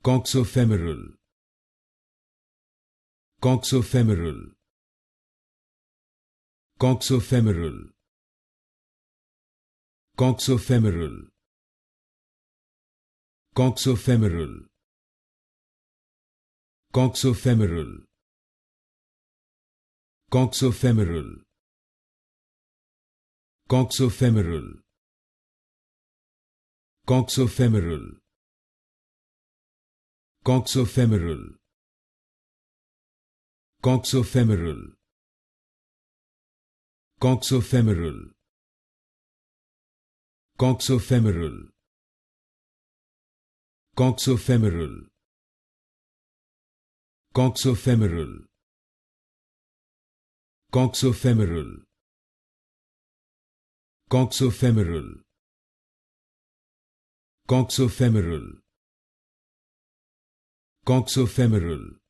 Coxofemoral. Coxofemoral. Coxofemoral. Coxofemoral. Coxofemoral. Coxofemoral. Coxofemoral. Coxofemoral. Coxofemoral. Coxofemoral. Coxofemoral. Coxofemoral. Coxofemoral. Coxofemoral. Coxofemoral. Coxofemoral. Coxofemoral. Coxofemoral. Coxofemoral.